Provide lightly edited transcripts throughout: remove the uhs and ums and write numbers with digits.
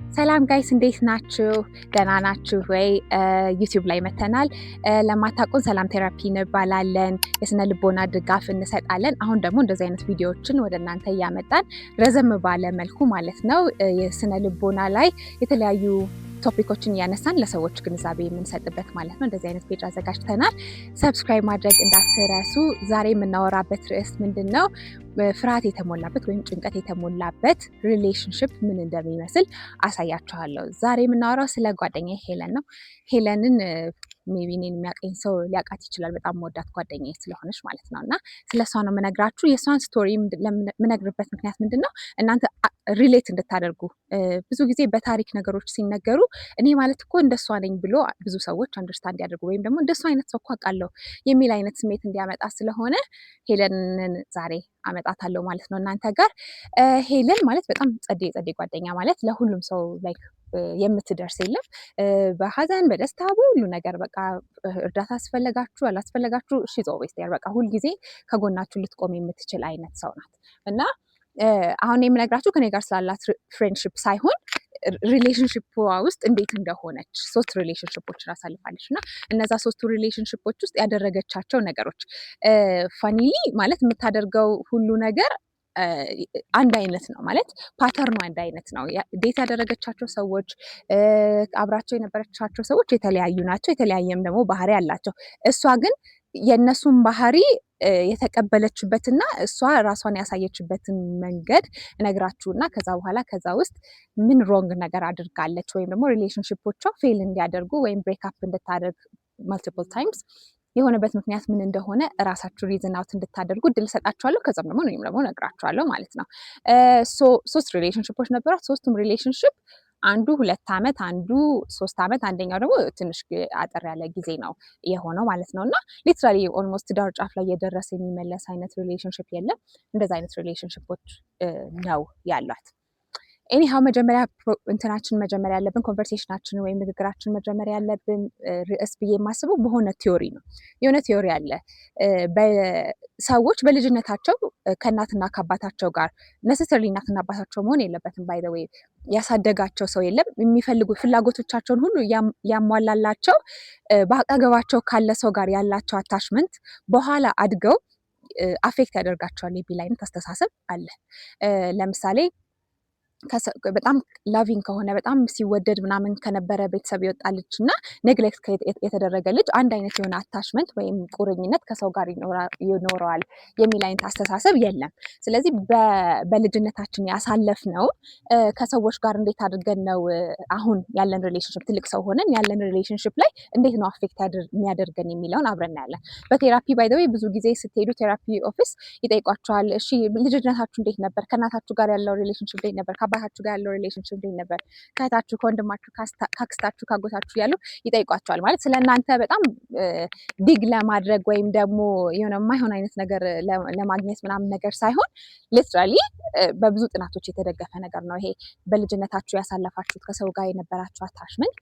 ሰላም ጋይስ እንዴት ናችሁ? ደህና ናችሁ ወይ? ዩቲዩብ ላይ መተናል። ለማታውቁን ሰላም ቴራፒ እንባላለን። የስነ ልቦና ድጋፍ እንሰጣለን። አሁን ደግሞ እንደዚህ አይነት ቪዲዮዎችን ወደ እናንተ እያመጣን ረዘም ባለ መልኩ ማለት ነው የስነ ልቦና ላይ የተለያዩ ቶፒኮችን እያነሳን ለሰዎች ግንዛቤ የምንሰጥበት ማለት ነው። እንደዚህ አይነት ፔጅ አዘጋጅተናል። ሰብስክራይብ ማድረግ እንዳትረሱ። ዛሬ የምናወራበት ርዕስ ምንድን ነው? ፍርሃት የተሞላበት ወይም ጭንቀት የተሞላበት ሪሌሽንሽፕ ምን እንደሚመስል አሳያችኋለሁ። ዛሬ የምናወራው ስለ ጓደኛዬ ሄለን ነው። ሄለንን ሜቢ እኔን የሚያውቀኝ ሰው ሊያውቃት ይችላል። በጣም መወዳት ጓደኛዬ ስለሆነች ማለት ነው። እና ስለሷ ነው የምነግራችሁ። የእሷን ስቶሪ የምነግርበት ምክንያት ምንድን ነው? እናንተ ሪሌት እንድታደርጉ። ብዙ ጊዜ በታሪክ ነገሮች ሲነገሩ እኔ ማለት እኮ እንደሷ ነኝ ብሎ ብዙ ሰዎች አንደርስታንድ ያደርጉ ወይም ደግሞ እንደሷ አይነት ሰው እኮ አውቃለሁ የሚል አይነት ስሜት እንዲያመጣ ስለሆነ ሄለንን ዛሬ አመጣታለሁ ማለት ነው እናንተ ጋር። ሄለን ማለት በጣም ጸዴ ጓደኛ ማለት ለሁሉም ሰው ላይክ የምትደርስ የለም። በሀዘን በደስታ በሁሉ ነገር በቃ እርዳታ አስፈለጋችሁ አላስፈለጋችሁ ሺዝ ኦልዌይስ ዴር። በቃ ሁልጊዜ ከጎናችሁ ልትቆም የምትችል አይነት ሰው ናት። እና አሁን የምነግራችሁ ከኔ ጋር ስላላት ፍሬንድሽፕ ሳይሆን ሪሌሽንሽፕ ውስጥ እንዴት እንደሆነች 3 ሪሌሽንሽፖችን አሳልፋለች እና እነዛ 3ቱ ሪሌሽንሽፖች ውስጥ ያደረገቻቸው ነገሮች ፋኒሊ ማለት የምታደርገው ሁሉ ነገር አንድ አይነት ነው ማለት ፓተርኑ አንድ አይነት ነው። ዴት ያደረገቻቸው ሰዎች አብራቸው የነበረቻቸው ሰዎች የተለያዩ ናቸው። የተለያየም ደግሞ ባህሪ አላቸው። እሷ ግን የእነሱን ባህሪ የተቀበለችበትና እሷ ራሷን ያሳየችበትን መንገድ እነግራችሁና ከዛ በኋላ ከዛ ውስጥ ምን ሮንግ ነገር አድርጋለች ወይም ደግሞ ሪሌሽንሽፖቿ ፌል እንዲያደርጉ ወይም ብሬክአፕ እንድታደርግ ማልቲፕል ታይምስ የሆነበት ምክንያት ምን እንደሆነ እራሳችሁ ሪዝን አውት እንድታደርጉ እድል ሰጣችኋለሁ። ከዛም ደግሞ እኔም ደግሞ ነግራችኋለሁ ማለት ነው። 3 ሪሌሽንሽፖች ነበሯት። 3ቱም ሪሌሽንሽፕ አንዱ 2 ዓመት፣ አንዱ 3 ዓመት፣ አንደኛው ደግሞ ትንሽ አጠር ያለ ጊዜ ነው የሆነው ማለት ነው። እና ሊትራሊ ኦልሞስት ዳር ጫፍ ላይ የደረሰ የሚመለስ አይነት ሪሌሽንሽፕ የለም። እንደዚ አይነት ሪሌሽንሽፖች ነው ያሏት። ኤኒሃው መጀመሪያ እንትናችን መጀመሪያ ያለብን ኮንቨርሴሽናችን ወይም ንግግራችን መጀመሪያ ያለብን ርዕስ ብዬ የማስበው በሆነ ቲዮሪ ነው። የሆነ ቲዮሪ አለ። ሰዎች በልጅነታቸው ከእናትና ከአባታቸው ጋር ነሰሰሪ እናትና አባታቸው መሆን የለበትም። ባይ ዘ ዌይ ያሳደጋቸው ሰው የለም። የሚፈልጉ ፍላጎቶቻቸውን ሁሉ ያሟላላቸው በአጠገባቸው ካለ ሰው ጋር ያላቸው አታችመንት በኋላ አድገው አፌክት ያደርጋቸዋል የሚል አይነት አስተሳሰብ አለ። ለምሳሌ በጣም ላቪንግ ከሆነ በጣም ሲወደድ ምናምን ከነበረ ቤተሰብ የወጣ ልጅ እና ኔግሌክት የተደረገ ልጅ አንድ አይነት የሆነ አታችመንት ወይም ቁርኝነት ከሰው ጋር ይኖረዋል የሚል አይነት አስተሳሰብ የለም። ስለዚህ በልጅነታችን ያሳለፍነው ከሰዎች ጋር እንዴት አድርገን ነው አሁን ያለን ሪሌሽንሽፕ ትልቅ ሰው ሆነን ያለን ሪሌሽንሽፕ ላይ እንዴት ነው አፌክት የሚያደርገን የሚለውን አብረን እናያለን። በቴራፒ ባይ ዘ ዌይ ብዙ ጊዜ ስትሄዱ ቴራፒ ኦፊስ ይጠይቋቸዋል። እሺ ልጅነታችሁ እንዴት ነበር? ከእናታችሁ ጋር ያለው ሪሌሽንሽፕ እንዴት ነበር? ከአባታችሁ ጋር ያለው ሪሌሽንሽፕ እንዴት ነበር? ከእህታችሁ፣ ከወንድማችሁ፣ ከአክስታችሁ፣ ካጎታችሁ ያለው ይጠይቋቸዋል። ማለት ስለ እናንተ በጣም ዲግ ለማድረግ ወይም ደግሞ የሆነ የማይሆን አይነት ነገር ለማግኘት ምናምን ነገር ሳይሆን ሊትራሊ በብዙ ጥናቶች የተደገፈ ነገር ነው። ይሄ በልጅነታችሁ ያሳለፋችሁት ከሰው ጋር የነበራችሁ አታችመንት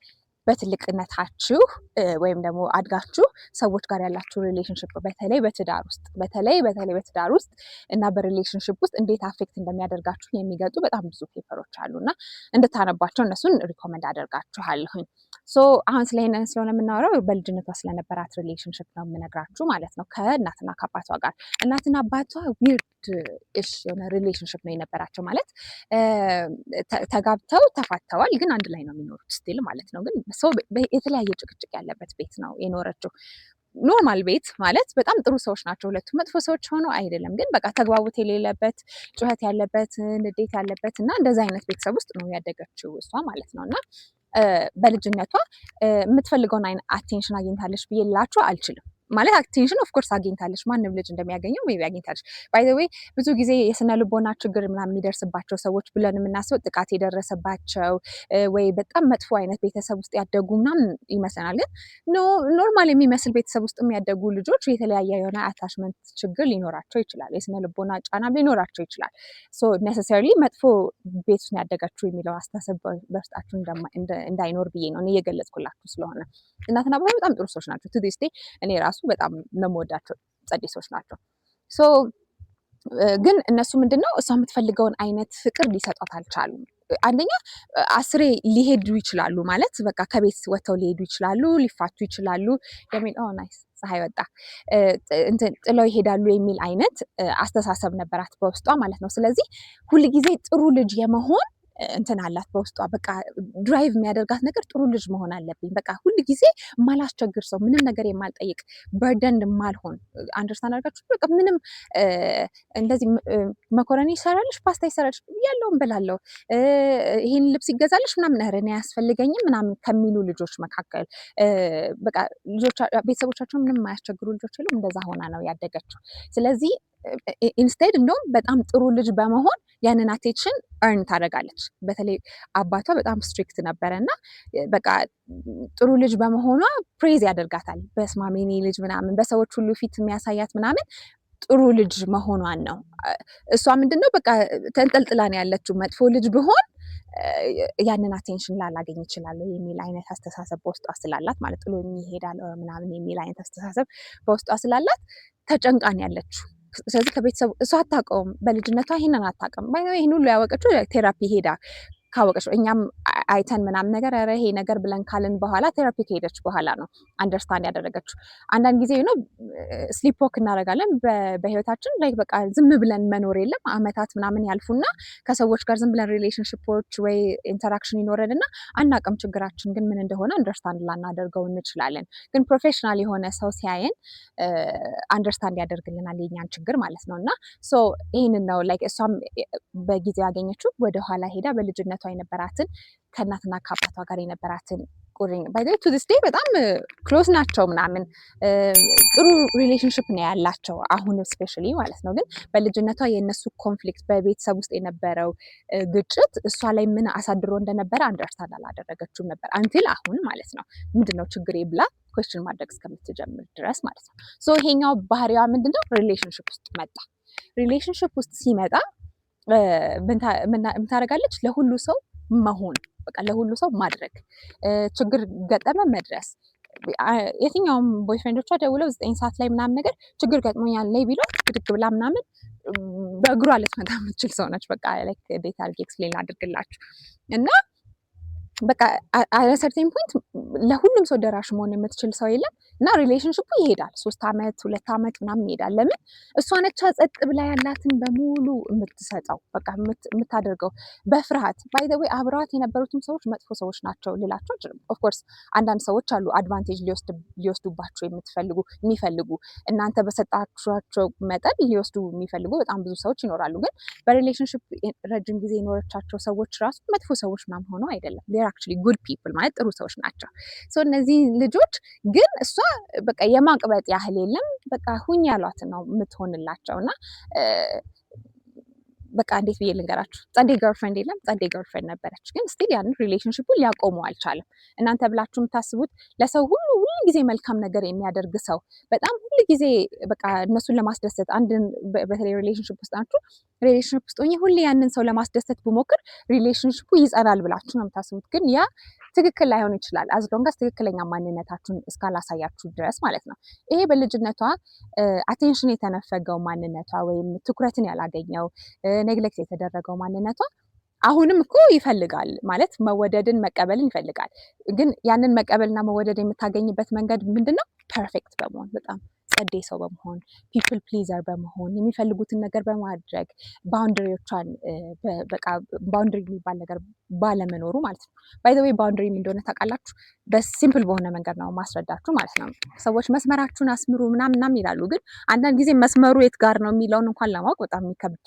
በትልቅነታችሁ ወይም ደግሞ አድጋችሁ ሰዎች ጋር ያላችሁ ሪሌሽንሽፕ በተለይ በትዳር ውስጥ እና በሪሌሽንሽፕ ውስጥ እንዴት አፌክት እንደሚያደርጋችሁ የሚገልጹ በጣም ብዙ ፔፐሮች አሉ እና እንድታነቧቸው እነሱን ሪኮመንድ አደርጋችኋለሁኝ። አሁን ስለ ይሄንን ስለሆነ የምናወራው በልጅነቷ ስለነበራት ሪሌሽንሽፕ ነው የምነግራችሁ ማለት ነው። ከእናትና ከአባቷ ጋር እናትና አባቷ ዊርድ የሆነ ሪሌሽንሽፕ ነው የነበራቸው። ማለት ተጋብተው ተፋተዋል፣ ግን አንድ ላይ ነው የሚኖሩት ስቲል ማለት ነው። ግን ሰው የተለያየ ጭቅጭቅ ያለበት ቤት ነው የኖረችው። ኖርማል ቤት ማለት በጣም ጥሩ ሰዎች ናቸው ሁለቱም፣ መጥፎ ሰዎች ሆነው አይደለም። ግን በቃ ተግባቦት የሌለበት፣ ጩኸት ያለበት፣ ንዴት ያለበት እና እንደዛ አይነት ቤተሰብ ውስጥ ነው ያደገችው እሷ ማለት ነው። እና በልጅነቷ የምትፈልገውን አይነት አቴንሽን አግኝታለች ብዬ ልላችሁ አልችልም። ማለት አቴንሽን ኦፍኮርስ አግኝታለች፣ ማንም ልጅ እንደሚያገኘው ሜይ ቢ አግኝታለች። ባይ ዘ ዌይ ብዙ ጊዜ የስነ ልቦና ችግር ምናምን የሚደርስባቸው ሰዎች ብለን የምናስበው ጥቃት የደረሰባቸው ወይ በጣም መጥፎ አይነት ቤተሰብ ውስጥ ያደጉ ምናምን ይመስለናል። ግን ኖርማል የሚመስል ቤተሰብ ውስጥ የሚያደጉ ልጆች የተለያየ የሆነ አታችመንት ችግር ሊኖራቸው ይችላል፣ የስነ ልቦና ጫና ሊኖራቸው ይችላል። ኔሰሰርሊ መጥፎ ቤት ውስጥ ያደጋችሁ የሚለው አስተሳሰብ በውስጣችሁ እንዳይኖር ብዬ ነው እኔ እየገለጽኩላችሁ ስለሆነ። እናትና አባቷ በጣም ጥሩ ሰዎች ናቸው። ቱ ዲስ ዴይ እኔ ራሱ በጣም ነው የምወዳቸው፣ ጸዴ ሰዎች ናቸው። ግን እነሱ ምንድነው እሷ የምትፈልገውን አይነት ፍቅር ሊሰጧት አልቻሉም። አንደኛ አስሬ ሊሄዱ ይችላሉ ማለት በቃ ከቤት ወጥተው ሊሄዱ ይችላሉ፣ ሊፋቱ ይችላሉ የሚል ናይስ ፀሐይ ወጣ ጥለው ይሄዳሉ የሚል አይነት አስተሳሰብ ነበራት በውስጧ ማለት ነው። ስለዚህ ሁልጊዜ ጥሩ ልጅ የመሆን እንትን አላት በውስጧ። በቃ ድራይቭ የሚያደርጋት ነገር ጥሩ ልጅ መሆን አለብኝ፣ በቃ ሁል ጊዜ ማላስቸግር ሰው፣ ምንም ነገር የማልጠይቅ በርደን ማልሆን። አንደርስታንድ አድርጋችሁ በቃ ምንም እንደዚህ መኮረኒ ይሰራልሽ፣ ፓስታ ይሰራልሽ ያለውን ብላለሁ፣ ይህን ልብስ ይገዛልሽ ምናምን ኧረ እኔ አያስፈልገኝም ምናምን ከሚሉ ልጆች መካከል በቃ ቤተሰቦቻቸው ምንም የማያስቸግሩ ልጆች የሉም። እንደዛ ሆና ነው ያደገችው። ስለዚህ ኢንስቴድ እንደውም በጣም ጥሩ ልጅ በመሆን ያንን አቴንሽን እርን ታደርጋለች። በተለይ አባቷ በጣም ስትሪክት ነበረ እና በቃ ጥሩ ልጅ በመሆኗ ፕሬዝ ያደርጋታል። በስመ አብ የኔ ልጅ ምናምን በሰዎች ሁሉ ፊት የሚያሳያት ምናምን ጥሩ ልጅ መሆኗን ነው። እሷ ምንድነው በቃ ተንጠልጥላ ነው ያለችው። መጥፎ ልጅ ብሆን ያንን አቴንሽን ላላገኝ እችላለሁ የሚል አይነት አስተሳሰብ በውስጧ ስላላት ማለት ጥሎ ይሄዳል ምናምን የሚል አይነት አስተሳሰብ በውስጧ ስላላት ተጨንቃን ያለችው። ስለዚህ ከቤተሰቡ እሷ አታውቀውም፣ በልጅነቷ ይሄንን አታውቅም። ይሄን ሁሉ ያወቀችው ቴራፒ ሄዳ ካወቀች እኛም አይተን ምናምን ነገር ኧረ ይሄ ነገር ብለን ካልን በኋላ ቴራፒ ከሄደች በኋላ ነው አንደርስታንድ ያደረገችው። አንዳንድ ጊዜ ነው ስሊፕ ዎክ እናደርጋለን በህይወታችን ላይ በቃ ዝም ብለን መኖር የለም። አመታት ምናምን ያልፉና ከሰዎች ጋር ዝም ብለን ሪሌሽንሽፖች ወይ ኢንተራክሽን ይኖረንና አናውቅም ችግራችን ግን ምን እንደሆነ አንደርስታንድ ላናደርገው እንችላለን። ግን ፕሮፌሽናል የሆነ ሰው ሲያየን አንደርስታንድ ያደርግልናል የኛን ችግር ማለት ነው። እና ሶ ይህንን ነው ላይክ እሷም በጊዜው ያገኘችው ወደኋላ ሄዳ በልጅነቷ የነበራትን ከእናትና ከአባቷ ጋር የነበራትን ቁርኝ ባይ ቱ ዲስ ዴይ በጣም ክሎዝ ናቸው ምናምን ጥሩ ሪሌሽንሽፕ ነው ያላቸው አሁን ስፔሻሊ ማለት ነው። ግን በልጅነቷ የእነሱ ኮንፍሊክት በቤተሰብ ውስጥ የነበረው ግጭት እሷ ላይ ምን አሳድሮ እንደነበረ አንደርስታንድ አላደረገችውም ነበር አንቲል አሁን ማለት ነው። ምንድነው ችግሬ ብላ ኮስችን ማድረግ እስከምትጀምር ድረስ ማለት ነው። ሶ ይሄኛው ባህሪዋ ምንድነው ሪሌሽንሽፕ ውስጥ መጣ። ሪሌሽንሽፕ ውስጥ ሲመጣ ምን ታደርጋለች? ለሁሉ ሰው መሆን፣ በቃ ለሁሉ ሰው ማድረግ፣ ችግር ገጠመ መድረስ። የትኛውም ቦይፍሬንዶቿ ደውለው 9 ሰዓት ላይ ምናምን ነገር ችግር ገጥሞኛል ላይ ቢሏት ብድግ ብላ ምናምን በእግሯ ልትመጣ የምትችል ሰው ነች። በቃ ላይክ እንዴት አድርጌ ኤክስፕሌን አድርግላችሁ እና በቃ ሰርቴን ፖይንት ለሁሉም ሰው ደራሽ መሆን የምትችል ሰው የለም። እና ሪሌሽንሽፑ ይሄዳል 3 ዓመት 2 ዓመት ምናምን ይሄዳል። ለምን እሷ ነቻ ጸጥ ብላ ያላትን በሙሉ የምትሰጠው በቃ የምታደርገው በፍርሃት። ባይ ዘ ዌይ አብረዋት የነበሩትም ሰዎች መጥፎ ሰዎች ናቸው ልላቸው አልችልም። ኦፍኮርስ አንዳንድ ሰዎች አሉ አድቫንቴጅ ሊወስዱባቸው የሚፈልጉ እናንተ በሰጣችኋቸው መጠን ሊወስዱ የሚፈልጉ በጣም ብዙ ሰዎች ይኖራሉ። ግን በሪሌሽንሽፕ ረጅም ጊዜ የኖረቻቸው ሰዎች ራሱ መጥፎ ሰዎች ምናምን ሆነው አይደለም። actually good people ማለት ጥሩ ሰዎች ናቸው። ሶ እነዚህ ልጆች ግን እሷ በቃ የማቅበጥ ያህል የለም በቃ ሁኝ ያሏትን ነው የምትሆንላቸው። እና በቃ እንዴት ብዬ ልንገራችሁ፣ ጸዴ ገርልፍሬንድ የለም ጸዴ ገርልፍሬንድ ነበረች። ግን ስቲል ያንን ሪሌሽንሽፑን ሊያቆመው አልቻለም። እናንተ ብላችሁ የምታስቡት ለሰው ሁሉ ጊዜ መልካም ነገር የሚያደርግ ሰው በጣም ሁሉ ጊዜ በቃ እነሱን ለማስደሰት አንድን በተለይ ሪሌሽንሽፕ ውስጥ ናችሁ ሪሌሽንሽፕ ውስጥ ሆኜ ሁሌ ያንን ሰው ለማስደሰት ብሞክር ሪሌሽንሽፑ ይጸናል ብላችሁ ነው የምታስቡት። ግን ያ ትክክል ላይሆን ይችላል አዝሎንጋስ ትክክለኛ ማንነታችሁን እስካላሳያችሁ ድረስ ማለት ነው። ይሄ በልጅነቷ አቴንሽን የተነፈገው ማንነቷ ወይም ትኩረትን ያላገኘው ኔግሌክት የተደረገው ማንነቷ አሁንም እኮ ይፈልጋል ማለት መወደድን መቀበልን ይፈልጋል። ግን ያንን መቀበልና መወደድ የምታገኝበት መንገድ ምንድነው? ፐርፌክት በመሆን በጣም ጸዴ ሰው በመሆን ፒፕል ፕሊዘር በመሆን የሚፈልጉትን ነገር በማድረግ ባውንደሪዎቿን በቃ ባውንደሪ የሚባል ነገር ባለመኖሩ ማለት ነው። ባይ ዘ ዌይ ባውንደሪ ምን እንደሆነ ታውቃላችሁ? በሲምፕል በሆነ መንገድ ነው ማስረዳችሁ ማለት ነው። ሰዎች መስመራችሁን አስምሩ ምናምን ይላሉ። ግን አንዳንድ ጊዜ መስመሩ የት ጋር ነው የሚለውን እንኳን ለማወቅ በጣም የሚከብድ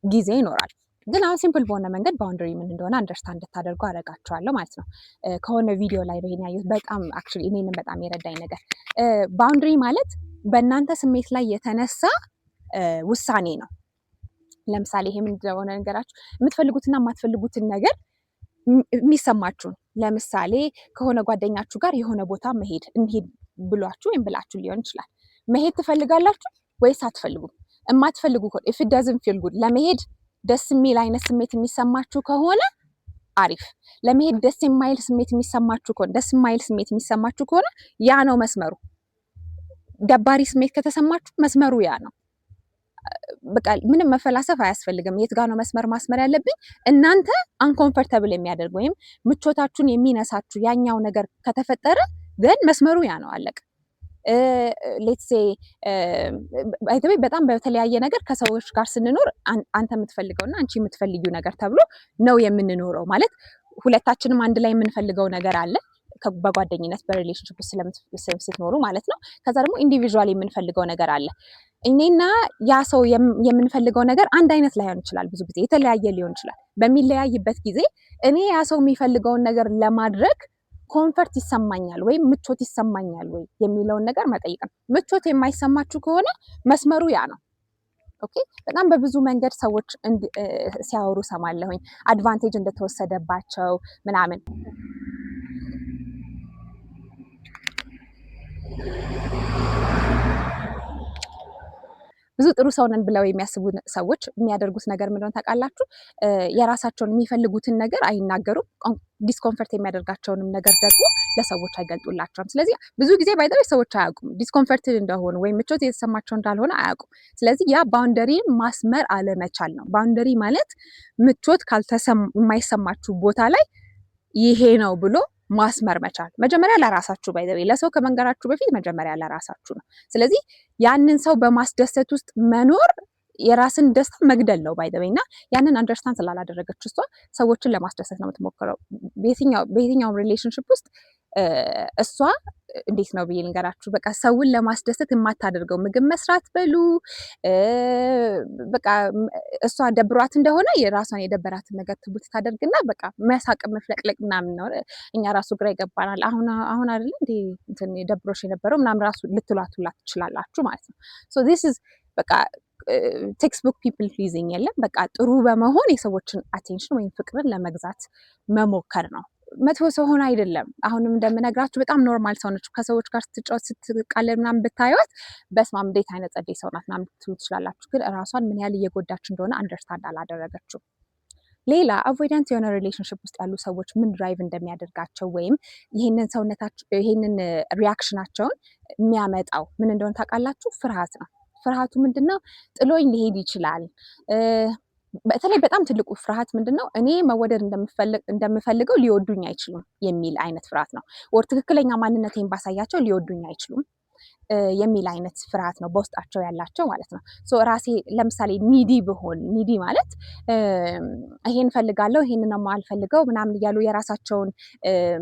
ጊዜ ይኖራል። ግን አሁን ሲምፕል በሆነ መንገድ ባውንደሪ ምን እንደሆነ አንደርስታንድ እንድታደርጉ አደርጋችኋለሁ ማለት ነው። ከሆነ ቪዲዮ ላይ ነው ይሄን ያየሁት። በጣም አክቹዋሊ እኔንም በጣም የረዳኝ ነገር ባውንደሪ ማለት በእናንተ ስሜት ላይ የተነሳ ውሳኔ ነው። ለምሳሌ ይሄ ምን እንደሆነ ነገራችሁ የምትፈልጉትና የማትፈልጉትን ነገር የሚሰማችሁን ለምሳሌ ከሆነ ጓደኛችሁ ጋር የሆነ ቦታ እንሄድ ብሏችሁ ወይም ብላችሁ ሊሆን ይችላል። መሄድ ትፈልጋላችሁ ወይስ አትፈልጉም? የማትፈልጉ ከሆነ if it doesn't feel good ለመሄድ ደስ የሚል አይነት ስሜት የሚሰማችሁ ከሆነ አሪፍ። ለመሄድ ደስ የማይል ስሜት የሚሰማችሁ ከሆነ ያ ነው መስመሩ። ደባሪ ስሜት ከተሰማችሁ መስመሩ ያ ነው። በቃ ምንም መፈላሰፍ አያስፈልግም። የት ጋር ነው መስመር ማስመር ያለብኝ? እናንተ አንኮምፈርተብል የሚያደርግ ወይም ምቾታችሁን የሚነሳችሁ ያኛው ነገር ከተፈጠረ ግን መስመሩ ያ ነው፣ አለቀ። ሌትስ ሴይ በጣም በተለያየ ነገር ከሰዎች ጋር ስንኖር አንተ የምትፈልገውና አንቺ የምትፈልጊው ነገር ተብሎ ነው የምንኖረው። ማለት ሁለታችንም አንድ ላይ የምንፈልገው ነገር አለ በጓደኝነት በሪሌሽንሽፕ ስትኖሩ ማለት ነው። ከዛ ደግሞ ኢንዲቪዥዋል የምንፈልገው ነገር አለ። እኔና ያ ሰው የምንፈልገው ነገር አንድ አይነት ላይሆን ይችላል፣ ብዙ ጊዜ የተለያየ ሊሆን ይችላል። በሚለያይበት ጊዜ እኔ ያ ሰው የሚፈልገውን ነገር ለማድረግ ኮንፈርት ይሰማኛል ወይም ምቾት ይሰማኛል ወይ የሚለውን ነገር መጠየቅ ነው። ምቾት የማይሰማችሁ ከሆነ መስመሩ ያ ነው። ኦኬ። በጣም በብዙ መንገድ ሰዎች ሲያወሩ ሰማለሁኝ፣ አድቫንቴጅ እንደተወሰደባቸው ምናምን። ብዙ ጥሩ ሰው ነን ብለው የሚያስቡ ሰዎች የሚያደርጉት ነገር ምንድነው ታውቃላችሁ? የራሳቸውን የሚፈልጉትን ነገር አይናገሩም። ዲስኮንፈርት የሚያደርጋቸውንም ነገር ደግሞ ለሰዎች አይገልጡላቸውም። ስለዚህ ብዙ ጊዜ ባይዘው ሰዎች አያውቁም ዲስኮንፈርት እንደሆኑ ወይም ምቾት የተሰማቸው እንዳልሆነ አያውቁም። ስለዚህ ያ ባውንደሪን ማስመር አለመቻል ነው። ባውንደሪ ማለት ምቾት የማይሰማችሁ ቦታ ላይ ይሄ ነው ብሎ ማስመር መቻል። መጀመሪያ ለራሳችሁ ባይዘው ለሰው ከመንገራችሁ በፊት መጀመሪያ ለራሳችሁ ነው። ስለዚህ ያንን ሰው በማስደሰት ውስጥ መኖር የራስን ደስታ መግደል ነው ባይዘው እና ያንን አንደርስታንድ ስላላደረገች እሷ ሰዎችን ለማስደሰት ነው የምትሞክረው በየትኛውም ሪሌሽንሽፕ ውስጥ። እሷ እንዴት ነው ብዬ ልንገራችሁ፣ በቃ ሰውን ለማስደሰት የማታደርገው ምግብ መስራት በሉ በቃ እሷ ደብሯት እንደሆነ የራሷን የደበራትን ነገር ትቡት ታደርግና በቃ መሳቅ መፍለቅለቅ ምናምን ነው። እኛ ራሱ ግራ ይገባናል። አሁን አይደለ እንዴ እንትን ደብሮሽ የነበረው ምናምን ራሱ ልትሏቱላት ትችላላችሁ ማለት ነው። ሶ ዚስ ኢዝ በቃ ቴክስት ፒፕል ፕሊዚንግ የለም። በቃ ጥሩ በመሆን የሰዎችን አቴንሽን ወይም ፍቅርን ለመግዛት መሞከር ነው። መጥፎ ሰው ሆነ አይደለም። አሁንም እንደምነግራችሁ በጣም ኖርማል ሰው ነች። ከሰዎች ጋር ስትጫወት ስትቃለል ምናምን ብታዩት በስማም እንዴት አይነት ጸዴ ሰው ናት ምናምን ትሉ ትችላላችሁ። ግን እራሷን ምን ያህል እየጎዳች እንደሆነ አንደርስታንድ አላደረገችው። ሌላ አቮይዳንት የሆነ ሪሌሽንሽፕ ውስጥ ያሉ ሰዎች ምን ድራይቭ እንደሚያደርጋቸው ወይም ይሄንን ሪያክሽናቸውን የሚያመጣው ምን እንደሆነ ታውቃላችሁ? ፍርሃት ነው። ፍርሃቱ ምንድነው? ጥሎኝ ሊሄድ ይችላል። በተለይ በጣም ትልቁ ፍርሃት ምንድነው? እኔ መወደድ እንደምፈልገው ሊወዱኝ አይችሉም የሚል አይነት ፍርሃት ነው። ወር ትክክለኛ ማንነቴን ባሳያቸው ሊወዱኝ አይችሉም የሚል አይነት ፍርሃት ነው በውስጣቸው ያላቸው ማለት ነው። ሶ ራሴ ለምሳሌ ኒዲ ብሆን፣ ኒዲ ማለት ይሄን ፈልጋለሁ ይሄንን ነው የማልፈልገው ምናምን እያሉ የራሳቸውን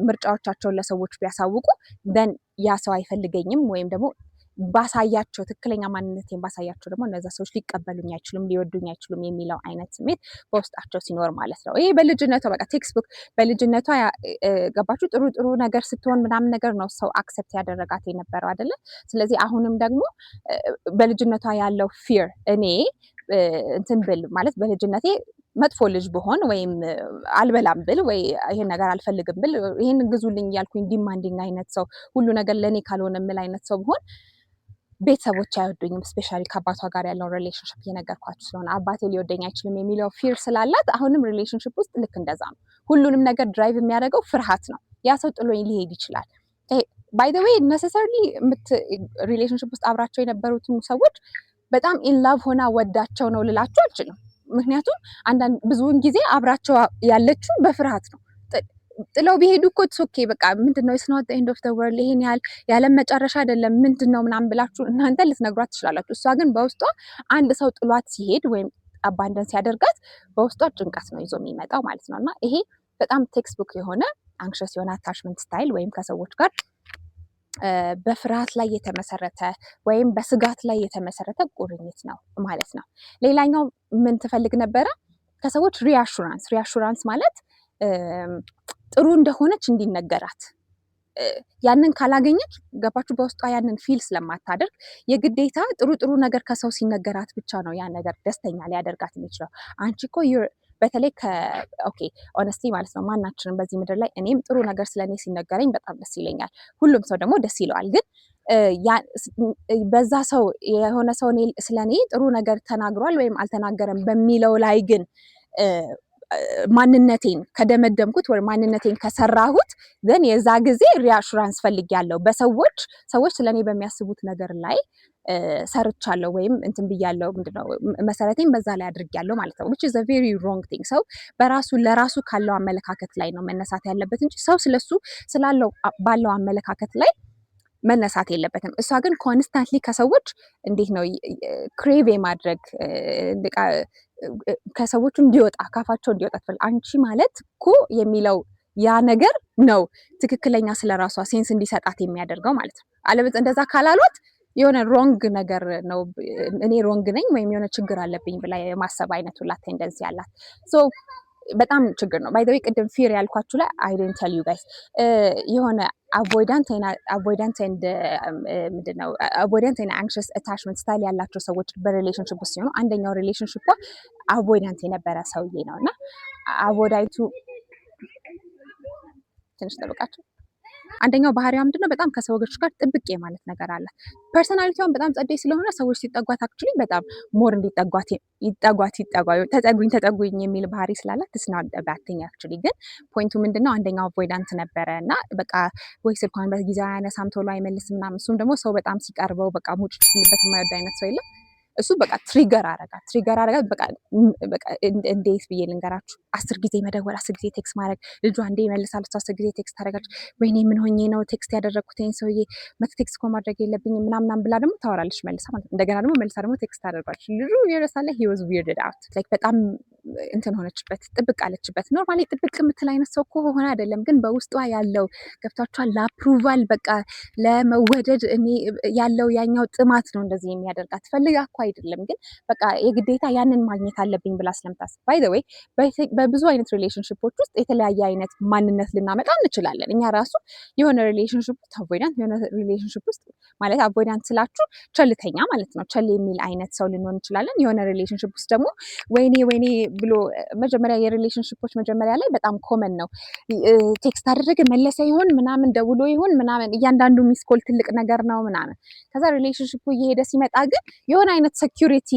ምርጫዎቻቸውን ለሰዎች ቢያሳውቁ ደን ያ ሰው አይፈልገኝም ወይም ደግሞ ባሳያቸው ትክክለኛ ማንነቴን ባሳያቸው ደግሞ እነዛ ሰዎች ሊቀበሉኝ አይችሉም ሊወዱኝ አይችሉም የሚለው አይነት ስሜት በውስጣቸው ሲኖር ማለት ነው። ይሄ በልጅነቷ በቃ ቴክስቡክ በልጅነቷ ገባችሁ ጥሩ ነገር ስትሆን ምናምን ነገር ነው ሰው አክሰፕት ያደረጋት የነበረው አይደለ? ስለዚህ አሁንም ደግሞ በልጅነቷ ያለው ፊር እኔ እንትን ብል ማለት በልጅነቴ መጥፎ ልጅ ብሆን ወይም አልበላም ብል ወይ ይሄን ነገር አልፈልግም ብል ይሄን ግዙልኝ እያልኩኝ ዲማንዲንግ አይነት ሰው ሁሉ ነገር ለእኔ ካልሆነ የምል አይነት ሰው ብሆን ቤተሰቦች አይወዱኝም። ስፔሻሊ ከአባቷ ጋር ያለውን ሪሌሽንሽፕ እየነገርኳችሁ ስለሆነ አባቴ ሊወደኝ አይችልም የሚለው ፊር ስላላት አሁንም ሪሌሽንሽፕ ውስጥ ልክ እንደዛ ነው። ሁሉንም ነገር ድራይቭ የሚያደርገው ፍርሃት ነው። ያ ሰው ጥሎኝ ሊሄድ ይችላል። ባይ ዘ ዌይ ነሰሰርሊ ሪሌሽንሽፕ ውስጥ አብራቸው የነበሩትን ሰዎች በጣም ኢንላቭ ሆና ወዳቸው ነው ልላችሁ አልችልም። ምክንያቱም ብዙውን ጊዜ አብራቸው ያለችው በፍርሃት ነው። ጥለው ቢሄዱ እኮ ኦኬ በቃ ምንድነው ኢትስ ኖት ዘ ኤንድ ኦፍ ዘ ወርልድ ይሄን ያህል ያለም መጨረሻ አይደለም ምንድነው ምናምን ብላችሁ እናንተ ልትነግሯት ትችላላችሁ። እሷ ግን በውስጧ አንድ ሰው ጥሏት ሲሄድ ወይም አባንደንስ ሲያደርጋት በውስጧ ጭንቀት ነው ይዞ የሚመጣው ማለት ነው። እና ይሄ በጣም ቴክስቡክ የሆነ አንክሸስ የሆነ አታችመንት ስታይል ወይም ከሰዎች ጋር በፍርሃት ላይ የተመሰረተ ወይም በስጋት ላይ የተመሰረተ ቁርኝት ነው ማለት ነው። ሌላኛው ምን ትፈልግ ነበረ? ከሰዎች ሪአሹራንስ ማለት ጥሩ እንደሆነች እንዲነገራት። ያንን ካላገኘች ገባችሁ በውስጧ ያንን ፊል ስለማታደርግ የግዴታ ጥሩ ነገር ከሰው ሲነገራት ብቻ ነው ያ ነገር ደስተኛ ሊያደርጋት የሚችለው። አንቺ እኮ በተለይ ኦኬ ኦነስቲ ማለት ነው ማናችንም በዚህ ምድር ላይ እኔም ጥሩ ነገር ስለኔ ሲነገረኝ በጣም ደስ ይለኛል። ሁሉም ሰው ደግሞ ደስ ይለዋል። ግን በዛ ሰው የሆነ ሰው ስለኔ ጥሩ ነገር ተናግሯል ወይም አልተናገረም በሚለው ላይ ግን ማንነቴን ከደመደምኩት ወይ ማንነቴን ከሰራሁት ግን የዛ ጊዜ ሪአሹራንስ ፈልጊያለሁ። ሰዎች ስለኔ በሚያስቡት ነገር ላይ ሰርቻለሁ ወይም እንትን ብያለሁ ምንድነው መሰረቴን በዛ ላይ አድርጌያለሁ ማለት ነው which is a very wrong thing። ሰው በራሱ ለራሱ ካለው አመለካከት ላይ ነው መነሳት ያለበት እንጂ ሰው ስለሱ ስላለው ባለው አመለካከት ላይ መነሳት የለበትም። እሷ ግን ኮንስታንትሊ ከሰዎች እንዴት ነው ክሬቭ የማድረግ ከሰዎቹ እንዲወጣ ካፋቸው እንዲወጣ ትፈልግ አንቺ ማለት እኮ የሚለው ያ ነገር ነው ትክክለኛ ስለራሷ ሴንስ እንዲሰጣት የሚያደርገው ማለት ነው። አለበለዚያ እንደዛ ካላሏት የሆነ ሮንግ ነገር ነው እኔ ሮንግ ነኝ ወይም የሆነ ችግር አለብኝ ብላ የማሰብ አይነት ሁላ ቴንደንሲ ያላት ሶ በጣም ችግር ነው። ባይ ዘ ዌይ ቅድም ፊር ያልኳችሁ ላይ አይ ዲድንት ቴል ዩ ጋይስ የሆነ አቮይዳንት ኤንድ አንክሽስ አታችመንት ስታይል ያላቸው ሰዎች በሪሌሽንሽፕ ውስጥ ሲሆኑ አንደኛው ሪሌሽንሽፕ አቮይዳንት የነበረ ሰውዬ ነው እና አቮይዳንቱ ትንሽ ጠብቃቸው አንደኛው ባህሪዋ ምንድነው በጣም ከሰዎች ጋር ጥብቅ ማለት ነገር አለ። ፐርሰናሊቲዋን በጣም ጸደይ ስለሆነ ሰዎች ሲጠጓት አክቹሊ በጣም ሞር እንዲጠጓት ተጠጉኝ የሚል ባህሪ ስላላት ትስናል ባትኛ አክቹሊ ግን ፖይንቱ ምንድነው አንደኛው አቮይዳንት ነበረ እና በቃ ወይ ስልኳን በጊዜ አያነሳም ቶሎ አይመልስም ምናምን እሱም ደግሞ ሰው በጣም ሲቀርበው በቃ ሙጭ ሲልበት የማይወድ አይነት ሰው የለም እሱ በቃ ትሪገር አረጋት በቃ እንዴት ብዬ ልንገራችሁ 10 ጊዜ መደወል 10 ጊዜ ቴክስት ማድረግ ልጇ እንዴ ይመልሳል 10 ጊዜ ቴክስት ታደርጋለች ወይኔ ምን ሆኜ ነው ቴክስት ያደረኩትኝ ሰውዬ ቴክስት እኮ ማድረግ የለብኝም ምናምን ብላ ደግሞ ታወራለች መልሳ ማለት እንደገና ደግሞ መልሳ ደግሞ ቴክስት ታደርጋለች ልጁ ይረሳል he was weirded out like በጣም እንትን ሆነችበት ጥብቅ አለችበት ኖርማሊ ጥብቅ የምትል አይነት ሰው እኮ ሆነ አይደለም ግን በውስጧ ያለው ገብቷቸዋል ለአፕሩቫል በቃ ለመወደድ እኔ ያለው ያኛው ጥማት ነው እንደዚህ የሚያደርጋት ፈልጋ እኮ አይደለም ግን በቃ የግዴታ ያንን ማግኘት አለብኝ ብላ ስለምታስብ ባይ ዘ ዌይ በብዙ አይነት ሪሌሽንሽፖች ውስጥ የተለያየ አይነት ማንነት ልናመጣ እንችላለን እኛ ራሱ የሆነ ሪሌሽንሽፕ ውስጥ አቮይዳንት የሆነ ሪሌሽንሽፕ ውስጥ ማለት አቮይዳንት ስላችሁ ቸልተኛ ማለት ነው ቸል የሚል አይነት ሰው ልንሆን እንችላለን የሆነ ሪሌሽንሽፕ ውስጥ ደግሞ ወይኔ ብሎ መጀመሪያ የሪሌሽንሽፖች መጀመሪያ ላይ በጣም ኮመን ነው ቴክስት አደረገ መለሰ ይሆን ምናምን ደውሎ ይሆን ምናምን እያንዳንዱ ሚስኮል ትልቅ ነገር ነው ምናምን ከዛ ሪሌሽንሽፑ እየሄደ ሲመጣ ግን የሆነ አይነት ሴኩሪቲ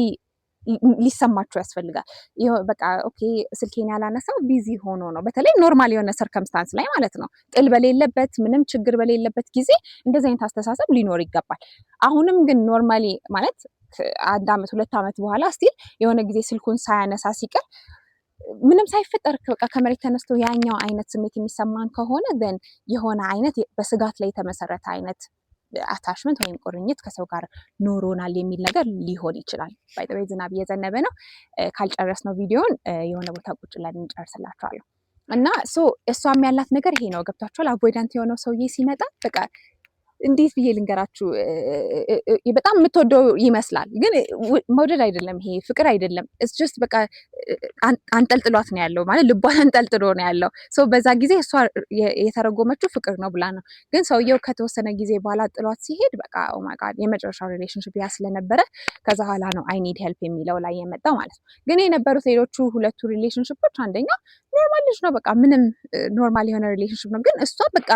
ሊሰማቸው ያስፈልጋል በቃ ኦኬ ስልኬን ያላነሳው ቢዚ ሆኖ ነው በተለይ ኖርማል የሆነ ሰርከምስታንስ ላይ ማለት ነው ጥል በሌለበት ምንም ችግር በሌለበት ጊዜ እንደዚህ አይነት አስተሳሰብ ሊኖር ይገባል አሁንም ግን ኖርማሊ ማለት 1 አመት 2 አመት በኋላ ስቲል የሆነ ጊዜ ስልኩን ሳያነሳ ሲቀር ምንም ሳይፈጠር በቃ ከመሬት ተነስቶ ያኛው አይነት ስሜት የሚሰማን ከሆነ then የሆነ አይነት በስጋት ላይ የተመሰረተ አይነት አታችመንት ወይም ቁርኝት ከሰው ጋር ኖሮናል የሚል ነገር ሊሆን ይችላል። ባይ ዘ ዌይ ዝናብ እየዘነበ ነው ካልጨረስነው ቪዲዮን የሆነ ቦታ ቁጭ ብለን እንጨርስላችኋለሁ እና እሷም ያላት ነገር ይሄ ነው ገብቷችኋል አቮይዳንት የሆነው ሰውዬ ሲመጣ በቃ እንዴት ብዬ ልንገራችሁ በጣም የምትወደው ይመስላል ግን መውደድ አይደለም ይሄ ፍቅር አይደለም it's just በቃ አንጠልጥሏት ነው ያለው ማለት ልቧን አንጠልጥሎ ነው ያለው በዛ ጊዜ እሷ የተረጎመችው ፍቅር ነው ብላ ነው ግን ሰውየው ከተወሰነ ጊዜ በኋላ ጥሏት ሲሄድ በቃ ኦ ማይ ጋድ የመጨረሻው ሪሌሽንሺፕ ያ ስለነበረ ከዛ ኋላ ነው አይ ኒድ ሄልፕ የሚለው ላይ የመጣው ማለት ነው ግን የነበሩት ሌሎቹ ሁለቱ ሪሌሽንሺፖች አንደኛው ኖርማል ልጅ ነው በቃ ምንም ኖርማል የሆነ ሪሌሽንሺፕ ነው ግን እሷ በቃ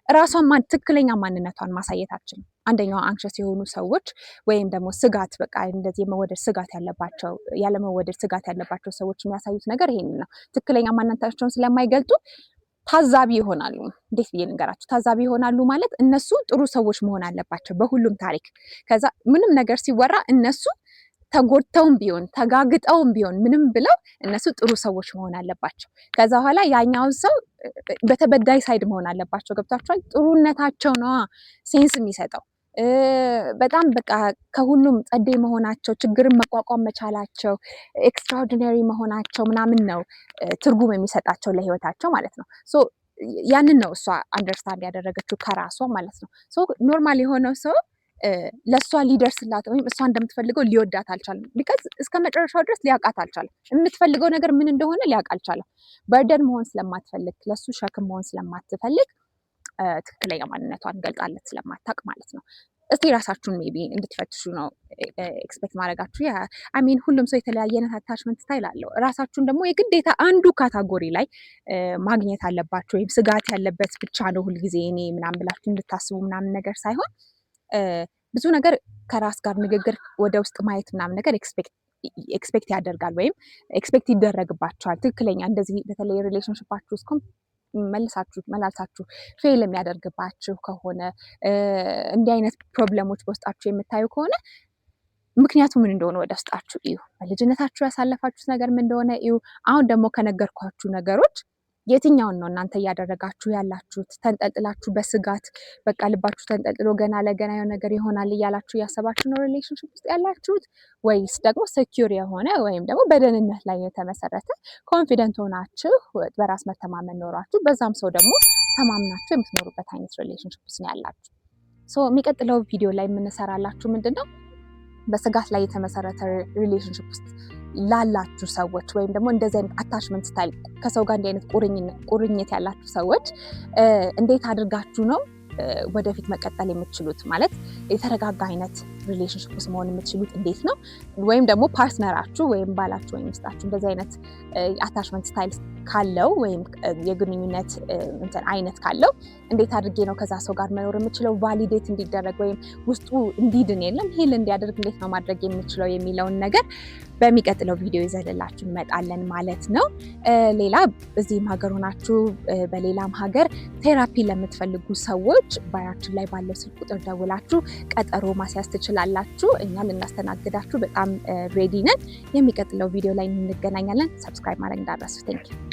ራሷን ትክክለኛ ማንነቷን ማሳየት አትችልም አንደኛው አንክሸስ የሆኑ ሰዎች ወይም ደግሞ ስጋት በቃ እንደዚህ የመወደድ ስጋት ያለባቸው ያለመወደድ ስጋት ያለባቸው ሰዎች የሚያሳዩት ነገር ይሄን ነው ትክክለኛ ማንነታቸውን ስለማይገልጡ ታዛቢ ይሆናሉ እንዴት ብዬ ልንገራችሁ ታዛቢ ይሆናሉ ማለት እነሱ ጥሩ ሰዎች መሆን አለባቸው በሁሉም ታሪክ ከዛ ምንም ነገር ሲወራ እነሱ ተጎድተውም ቢሆን ተጋግጠውም ቢሆን ምንም ብለው እነሱ ጥሩ ሰዎች መሆን አለባቸው ከዛ በኋላ ያኛው ሰው በተበዳይ ሳይድ መሆን አለባቸው ገብታችኋል ጥሩነታቸው ነው ሴንስ የሚሰጠው በጣም በቃ ከሁሉም ጸዴ መሆናቸው ችግርን መቋቋም መቻላቸው ኤክስትራኦርዲነሪ መሆናቸው ምናምን ነው ትርጉም የሚሰጣቸው ለህይወታቸው ማለት ነው ያንን ነው እሷ አንደርስታንድ ያደረገችው ከራሷ ማለት ነው ኖርማል የሆነው ሰው ለሷ ሊደርስላት ወይም እሷ እንደምትፈልገው ሊወዳት አልቻለም ቢካዝ እስከ መጨረሻው ድረስ ሊያውቃት አልቻለም የምትፈልገው ነገር ምን እንደሆነ ሊያውቅ አልቻለም በርደን መሆን ስለማትፈልግ ለሱ ሸክም መሆን ስለማትፈልግ ትክክለኛ ማንነቷን ገልጣለት ስለማታውቅ ማለት ነው እስቲ ራሳችሁን ሜቢ እንድትፈትሹ ነው ኤክስፔክት ማድረጋችሁ አይ ሚን ሁሉም ሰው የተለያየ አይነት አታችመንት ስታይል አለው ራሳችሁን ደግሞ የግዴታ አንዱ ካታጎሪ ላይ ማግኘት አለባችሁ ወይም ስጋት ያለበት ብቻ ነው ሁልጊዜ እኔ ምናምን ብላችሁ እንድታስቡ ምናምን ነገር ሳይሆን ብዙ ነገር ከራስ ጋር ንግግር ወደ ውስጥ ማየት ምናምን ነገር ኤክስፔክት ያደርጋል ወይም ኤክስፔክት ይደረግባቸዋል ትክክለኛ እንደዚህ በተለይ ሪሌሽንሽፓችሁ ውስጥ መላልሳችሁ ፌል የሚያደርግባችሁ ከሆነ እንዲህ አይነት ፕሮብለሞች በውስጣችሁ የምታዩ ከሆነ ምክንያቱ ምን እንደሆነ ወደ ውስጣችሁ እዩ። በልጅነታችሁ ያሳለፋችሁት ነገር ምን እንደሆነ እዩ። አሁን ደግሞ ከነገርኳችሁ ነገሮች የትኛውን ነው እናንተ እያደረጋችሁ ያላችሁት? ተንጠልጥላችሁ በስጋት በቃ ልባችሁ ተንጠልጥሎ ገና ለገና የሆነ ነገር ይሆናል እያላችሁ እያሰባችሁ ነው ሪሌሽንሽፕ ውስጥ ያላችሁት? ወይስ ደግሞ ሴኪዩር የሆነ ወይም ደግሞ በደህንነት ላይ የተመሰረተ ኮንፊደንት ሆናችሁ በራስ መተማመን ኖሯችሁ በዛም ሰው ደግሞ ተማምናችሁ የምትኖሩበት አይነት ሪሌሽንሽፕ ውስጥ ነው ያላችሁ? የሚቀጥለው ቪዲዮ ላይ የምንሰራላችሁ ምንድን ነው በስጋት ላይ የተመሰረተ ሪሌሽንሽፕ ውስጥ ላላችሁ ሰዎች ወይም ደግሞ እንደዚህ አይነት አታችመንት ስታይል ከሰው ጋር እንዲህ አይነት ቁርኝት ያላችሁ ሰዎች እንዴት አድርጋችሁ ነው ወደፊት መቀጠል የምትችሉት? ማለት የተረጋጋ አይነት ሪሌሽንሽፕ ውስጥ መሆን የምትችሉት እንዴት ነው? ወይም ደግሞ ፓርትነራችሁ ወይም ባላችሁ ወይም ሚስታችሁ እንደዚህ አይነት አታችመንት ስታይል ካለው ወይም የግንኙነት አይነት ካለው እንዴት አድርጌ ነው ከዛ ሰው ጋር መኖር የምችለው? ቫሊዴት እንዲደረግ ወይም ውስጡ እንዲድን የለም ሂል እንዲያደርግ እንዴት ነው ማድረግ የምችለው የሚለውን ነገር በሚቀጥለው ቪዲዮ ይዘንላችሁ እንመጣለን ማለት ነው። ሌላ እዚህም ሀገር ሆናችሁ በሌላም ሀገር ቴራፒ ለምትፈልጉ ሰዎች ባያችን ላይ ባለው ስልክ ቁጥር ደውላችሁ ቀጠሮ ማስያዝ ትችላላችሁ። እኛ ልናስተናግዳችሁ በጣም ሬዲ ነን። የሚቀጥለው ቪዲዮ ላይ እንገናኛለን። ሰብስክራይብ ማድረግ እንዳትረሱ። ቴንክ ዩ